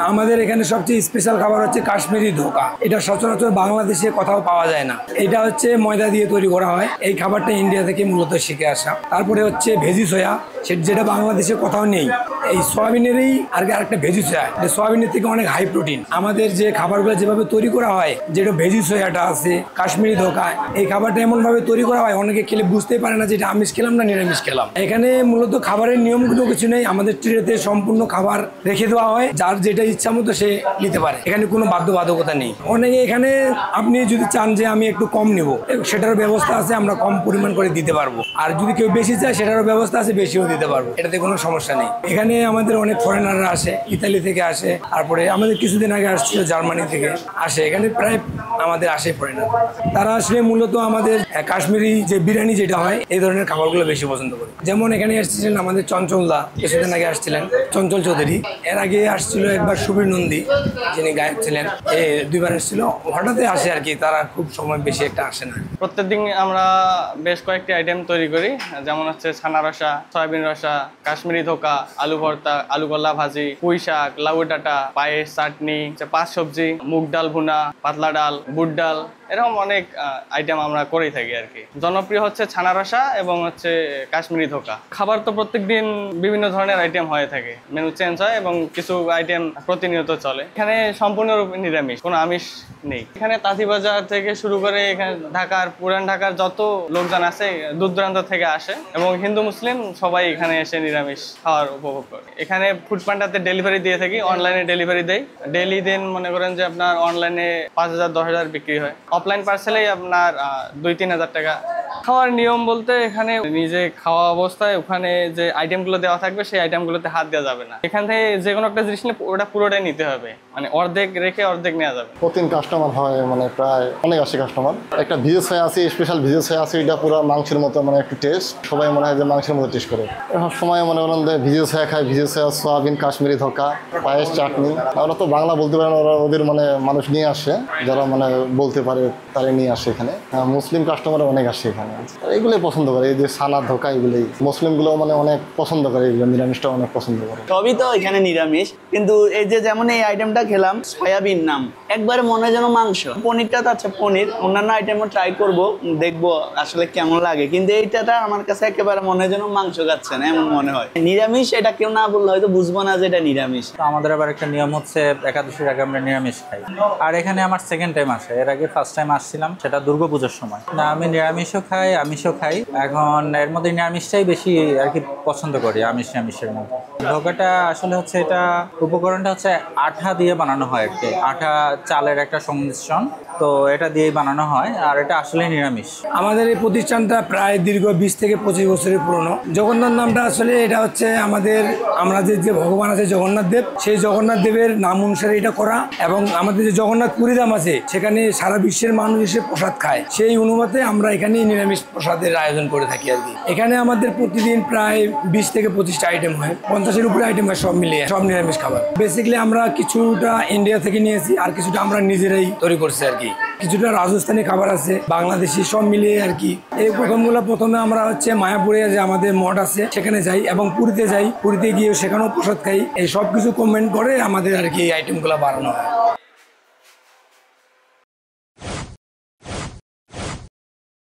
আমাদের এখানে সবচেয়ে স্পেশাল খাবার হচ্ছে কাশ্মীরি ধোকা। এটা সচরাচর বাংলাদেশে কোথাও পাওয়া যায় না। এটা হচ্ছে ময়দা দিয়ে তৈরি করা হয়। এই খাবারটা ইন্ডিয়া থেকে মূলত শিখে আসা। তারপরে হচ্ছে ভেজি সয়া, যেটা বাংলাদেশে কোথাও নেই। এই সয়াবিনেরই আরেকটা ভেজি সয়া, সয়াবিনের থেকে অনেক হাই প্রোটিন। আমাদের যে খাবারগুলো যেভাবে তৈরি করা হয়, যেটা ভেজি সয়াটা আছে, কাশ্মীরি ধোকা, এই খাবারটা এমন ভাবে তৈরি করা হয় অনেকে খেলে বুঝতেই পারে না যে এটা আমিষ খেলাম না নিরামিষ খেলাম। এখানে মূলত খাবারের নিয়মগুলো কিছু নেই। আমাদের ট্রেতে সম্পূর্ণ খাবার রেখে দেওয়া হয়, যার যেটা ইচ্ছা মতো সে নিতে পারে। এখানে কোনো বাধ্যবাধকতা নেই। অনেকে এখানে আপনি যদি চান যে আমি একটু কম নেব, সেটারও ব্যবস্থা আছে, আমরা কম পরিমাণ করে দিতে পারবো। আর যদি কেউ বেশি চায় সেটারও ব্যবস্থা আছে, বেশিও দিতে পারবো। এটাতে কোনো সমস্যা নেই। এখানে আমাদের অনেক ফরেনাররা আসে, ইতালি থেকে আসে, তারপরে আমাদের কিছুদিন আগে আসছিল জার্মানি থেকে আসে। এখানে প্রায় আমাদের আসে ফরেনার। তারা আসলে মূলত আমাদের কাশ্মীরি যে বিরিয়ানি যেটা হয়, এই ধরনের খাবারগুলো বেশি পছন্দ করে। যেমন এখানে আসছিলেন আমাদের চঞ্চলদা, কিছুদিন আগে আসছিলেন চঞ্চল চৌধুরী। এর আগে আসছিল একবার সুবীর নন্দী, যিনি গায়ক ছিলেন, এই দুইবার এসেছিল। হঠাৎই আসে আর কি, তারা খুব সময় বেশি একটা আসে না। প্রত্যেকদিন আমরা বেশ কয়েকটি আইটেম তৈরি করি, যেমন হচ্ছে ছানা রসা, সয়াবিন রসা, কাশ্মীরি ধোকা, আলু ভর্তা, আলু কলা ভাজি, পুঁই শাক, লাউ ডাঁটা, পায়েস, চাটনি, পাঁচ সবজি, মুগ ডাল ভুনা, পাতলা ডাল, বুট ডাল, এরকম অনেক আইটেম আমরা করেই থাকি আর কি। জনপ্রিয় হচ্ছে ছানা রসা এবং হচ্ছে কাশ্মীরি ধোকা। খাবার তো প্রত্যেকদিন বিভিন্ন ধরনের আইটেম হয়ে থাকে, মেনু চেঞ্জ হয় এবং কিছু আইটেম প্রতিনিয়ত চলে। এখানে সম্পূর্ণরূপে নিরামিষ, কোনো আমিষ নেই। এখানে তাঁতিবাজার থেকে শুরু করে এখানে ঢাকার, পুরান ঢাকার যত লোকজন আছে দূর দূরান্ত থেকে আসে এবং হিন্দু মুসলিম সবাই এখানে এসে নিরামিষ খাওয়ার উপভোগ করে। এখানে ফুড পান্ডাতে ডেলিভারি দিয়ে থাকি, অনলাইনে ডেলিভারি দেয়। ডেইলি দিন মনে করেন যে আপনার অনলাইনে 5,000 10,000 বিক্রি হয়, অফলাইন পার্সেলেই আপনার 2-3 হাজার টাকা। খাওয়ার নিয়ম বলতে এখানে নিজে খাওয়া অবস্থায় ওখানে যে আইটেমগুলো দেওয়া থাকবে সেই আইটেমগুলোতে হাত দেওয়া যাবে না। এখান থেকে যে কোনো একটা জিনিস নিলে ওটা পুরোটাই নিতে হবে, মানে অর্ধেক রেখে অর্ধেক নেওয়া যাবে। প্রতিদিন কাস্টমার হয়, মানে প্রায় অনেক আসে কাস্টমার। একটা ভিজেস হয়ে আছে, স্পেশাল ভিজেস হয়ে আছে, এটা পুরো মাংসের মতো, মানে একটু টেস্ট সবাই মনে হয় যে মাংসের মতো টেস্ট করে। সব সময় মনে করেন যে ভিজেস হয়ে খায়, ভিজেস হয়ে সয়াবিন, কাশ্মীরি ধোকা, পায়েস, চাটনি। ওরা তো বাংলা বলতে পারে না, ওরা ওদের মানে মানুষ নিয়ে আসে, যারা মানে বলতে পারে তারা নিয়ে আসে এখানে। মুসলিম কাস্টমার অনেক আসে এখানে, এগুলোই পছন্দ করে। এই যে সানা ধোকা, এগুলোই মুসলিমগুলো মানে অনেক পছন্দ করে, এগুলো নিরামিষটা অনেক পছন্দ করে। সবই তো এখানে নিরামিষ, কিন্তু এই যে যেমন এই আইটেমটা খেলাম সয়াবিন নাম, একবারে মনে হয় যেন মাংস। পনিরটা তো আচ্ছা পনির, অন্যান্য আইটেমও ট্রাই করব, দেখবো আসলে কেমন লাগে, কিন্তু এইটা আমার কাছে একেবারে মনে হয় যেন মাংস খাচ্ছে না, এমন মনে হয়। নিরামিষ এটা কেউ না বললে হয়তো বুঝবো না যে এটা নিরামিষ। আমাদের আবার একটা নিয়ম হচ্ছে একাদশীর আগে আমরা নিরামিষ খাই। আর এখানে আমার সেকেন্ড টাইম আসে, এর আগে ফার্স্ট টাইম আসছিলাম, সেটা দুর্গাপূজার সময়। না, আমি নিরামিষও খাই, আমিষও খাই। এখন এর মধ্যে নিরামিষটাই বেশি আর কি পছন্দ করি আমিষের মধ্যে। ধোকাটা আসলে হচ্ছে, এটা উপকরণটা হচ্ছে আঠা দিয়ে বানানো হয়, একটু আঠা চালের একটা সংমিশ্রণ, তো এটা দিয়েই বানানো হয়। আর এটা আসলে নিরামিষ। আমাদের এই প্রতিষ্ঠানটা প্রায় দীর্ঘ 20 থেকে 25 বছরের পুরনো। জগন্নাথ নামটা আসলে এটা হচ্ছে আমরা যে ভগবান আছে জগন্নাথ দেব, সেই জগন্নাথ দেবের নাম অনুসারে এটা করা। এবং আমাদের যে জগন্নাথ পুরী ধাম আছে, সেখানে সারা বিশ্বের মানুষ এসে প্রসাদ খায়, সেই অনুমতে আমরা এখানে নিরামিষ প্রসাদের আয়োজন করে থাকি আর কি। এখানে আমাদের প্রতিদিন প্রায় 20 থেকে 25টা আইটেম হয়, 50-এর উপরে আইটেম হয়, সব মিলিয়ে সব নিরামিষ খাবার। বেসিক্যালি আমরা কিছুটা ইন্ডিয়া থেকে নিয়েছি, আর কিছুটা আমরা নিজেরাই তৈরি করছি আর কি। কিছুটা রাজস্থানী খাবার আছে, বাংলাদেশি, সব মিলিয়ে আর কি। এই প্রথমে আমরা হচ্ছে মায়াপুরে যে আমাদের মঠ আছে সেখানে যাই এবং পুরীতে যাই। পুরীতে গিয়ে সেখানেও প্রসাদ খাই। এই সব কিছু কমেন্ট করে আমাদের আর কি এই আইটেমগুলো বানানো হয়।